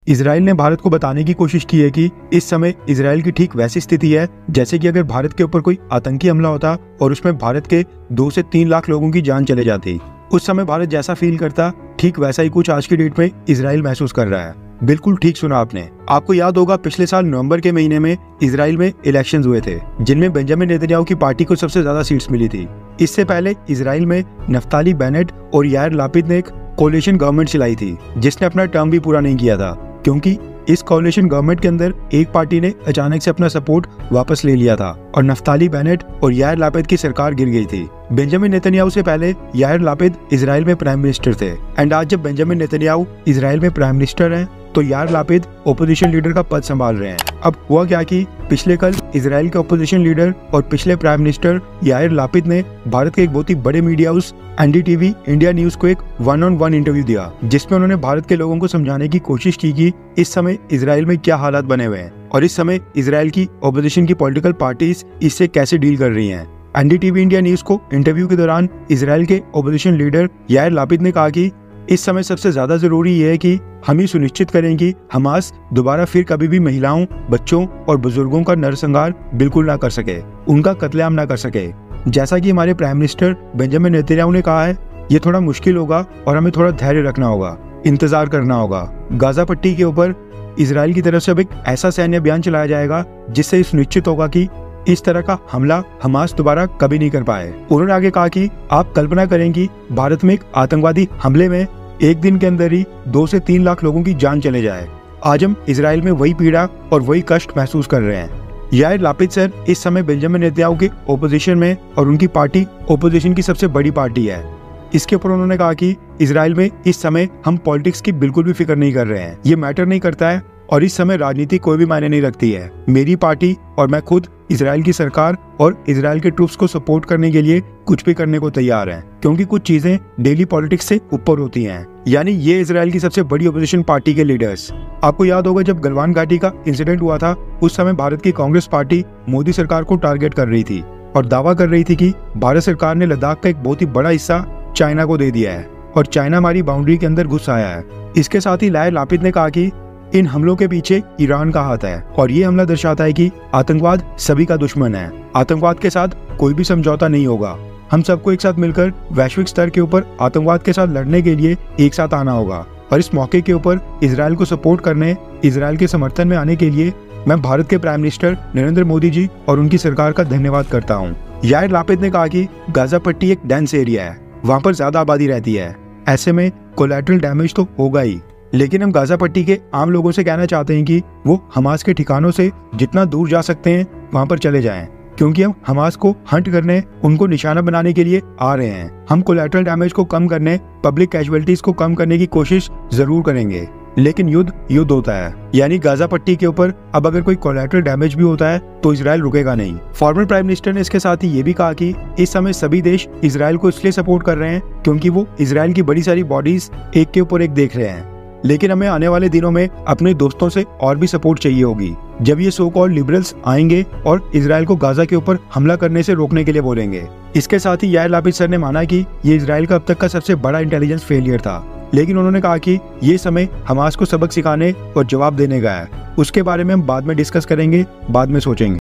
Israel ने भारत को बताने की कोशिश की है कि इस समय इसराइल की ठीक वैसी स्थिति है जैसे कि अगर भारत के ऊपर कोई आतंकी हमला होता और उसमें भारत के 2 से 3 लाख लोगों की जान चले जाती। उस समय भारत जैसा फील करता, ठीक वैसा ही कुछ आज की डेट में इसराइल महसूस कर रहा है। बिल्कुल ठीक सुना आपने। आपको याद होगा पिछले साल नवंबर के महीने में इसराइल में इलेक्शंस हुए थे, जिनमें बेंजामिन नेतन्याहू की पार्टी को सबसे ज्यादा सीट्स मिली थी। इससे पहले इसराइल में नफ्ताली बेनेट और यायर लापिद ने एक कोलिशन गवर्नमेंट चलाई थी, जिसने अपना टर्म भी पूरा नहीं किया था, क्योंकि इस कोलिशन गवर्नमेंट के अंदर एक पार्टी ने अचानक से अपना सपोर्ट वापस ले लिया था और नफ्ताली बेनेट और यायर लापिद की सरकार गिर गई थी। बेंजामिन नेतन्याहू से पहले यायर लापिद इसराइल में प्राइम मिनिस्टर थे एंड आज जब बेंजामिन नेतन्याहू इसराइल में प्राइम मिनिस्टर हैं तो यायर लापिद ओपोजिशन लीडर का पद संभाल रहे हैं। अब हुआ क्या कि पिछले कल इसराइल के ओपोजिशन लीडर और पिछले प्राइम मिनिस्टर यायर लापिद ने भारत के एक बहुत ही बड़े media house NDTV India news को एक 1-on-1 इंटरव्यू दिया, जिसमें उन्होंने भारत के लोगों को समझाने की कोशिश की कि इस समय इसराइल में क्या हालात बने हुए हैं और इस समय इसराइल की ओपोजिशन की पॉलिटिकल पार्टीज इससे कैसे डील कर रही हैं। एनडीटीवी इंडिया न्यूज को इंटरव्यू के दौरान इसराइल के ओपोजिशन लीडर यायर लापिद ने कहा कि इस समय सबसे ज्यादा जरूरी ये है कि हम ये सुनिश्चित करें कि हमास दोबारा फिर कभी भी महिलाओं, बच्चों और बुजुर्गों का नरसंहार बिल्कुल ना कर सके, उनका कत्लेआम ना कर सके। जैसा कि हमारे प्राइम मिनिस्टर बेंजामिन नेतन्याहू ने कहा है, ये थोड़ा मुश्किल होगा और हमें थोड़ा धैर्य रखना होगा, इंतजार करना होगा। गाजा पट्टी के ऊपर इसराइल की तरफ से अब एक ऐसा सैन्य अभियान चलाया जाएगा जिससे ये सुनिश्चित होगा कि इस तरह का हमला हमास दोबारा कभी नहीं कर पाए। उन्होंने आगे कहा कि आप कल्पना करें कि भारत में एक आतंकवादी हमले में एक दिन के अंदर ही 2 से 3 लाख लोगों की जान चले जाए। आज हम इसराइल में वही पीड़ा और वही कष्ट महसूस कर रहे हैं। यायर लापिद सर इस समय बेंजामिन नेतन्याहू के ओपोजिशन में और उनकी पार्टी ओपोजिशन की सबसे बड़ी पार्टी है। इसके ऊपर उन्होंने कहा कि इसराइल में इस समय हम पॉलिटिक्स की बिल्कुल भी फिक्र नहीं कर रहे हैं, ये मैटर नहीं करता है और इस समय राजनीति कोई भी मायने नहीं रखती है। मेरी पार्टी और मैं खुद इसराइल की सरकार और इसराइल के ट्रूप्स को सपोर्ट करने के लिए कुछ भी करने को तैयार हैं, क्योंकि कुछ चीजें डेली पॉलिटिक्स से ऊपर होती हैं। यानी ये इसराइल की सबसे बड़ी ओपोजिशन पार्टी के लीडर्स। आपको याद होगा जब गलवान घाटी का इंसिडेंट हुआ था, उस समय भारत की कांग्रेस पार्टी मोदी सरकार को टारगेट कर रही थी और दावा कर रही थी कि भारत सरकार ने लद्दाख का एक बहुत ही बड़ा हिस्सा चाइना को दे दिया है और चाइना हमारी बाउंड्री के अंदर घुस आया है। इसके साथ ही यायर लापिद ने कहा कि इन हमलों के पीछे ईरान का हाथ है और ये हमला दर्शाता है कि आतंकवाद सभी का दुश्मन है। आतंकवाद के साथ कोई भी समझौता नहीं होगा। हम सबको एक साथ मिलकर वैश्विक स्तर के ऊपर आतंकवाद के साथ लड़ने के लिए एक साथ आना होगा। और इस मौके के ऊपर इसराइल को सपोर्ट करने, इसराइल के समर्थन में आने के लिए मैं भारत के प्राइम मिनिस्टर नरेंद्र मोदी जी और उनकी सरकार का धन्यवाद करता हूँ। यायर लापिद ने कहा कि गाजा पट्टी एक डेंस एरिया है, वहाँ पर ज्यादा आबादी रहती है, ऐसे में कोलैटरल डैमेज तो होगा ही। लेकिन हम गाजा पट्टी के आम लोगों से कहना चाहते हैं कि वो हमास के ठिकानों से जितना दूर जा सकते हैं वहां पर चले जाएं, क्योंकि हम हमास को हंट करने, उनको निशाना बनाने के लिए आ रहे हैं। हम कोलैटरल डैमेज को कम करने, पब्लिक कैजुअलिटीज को कम करने की कोशिश जरूर करेंगे, लेकिन युद्ध होता है। यानी गाजा पट्टी के ऊपर अब अगर कोई कोलैटरल डैमेज भी होता है तो इसराइल रुकेगा नहीं। फॉर्मर प्राइम मिनिस्टर ने इसके साथ ही ये भी कहा कि इस समय सभी देश इसराइल को इसलिए सपोर्ट कर रहे हैं क्योंकि वो इसराइल की बड़ी सारी बॉडीज एक के ऊपर एक देख रहे हैं। लेकिन हमें आने वाले दिनों में अपने दोस्तों से और भी सपोर्ट चाहिए होगी, जब ये सो कॉल्ड लिबरल्स आएंगे और इसराइल को गाजा के ऊपर हमला करने से रोकने के लिए बोलेंगे। इसके साथ ही यायर लापिद सर ने माना कि ये इसराइल का अब तक का सबसे बड़ा इंटेलिजेंस फेलियर था, लेकिन उन्होंने कहा कि ये समय हमास को सबक सिखाने और जवाब देने का है। उसके बारे में हम बाद में डिस्कस करेंगे, बाद में सोचेंगे।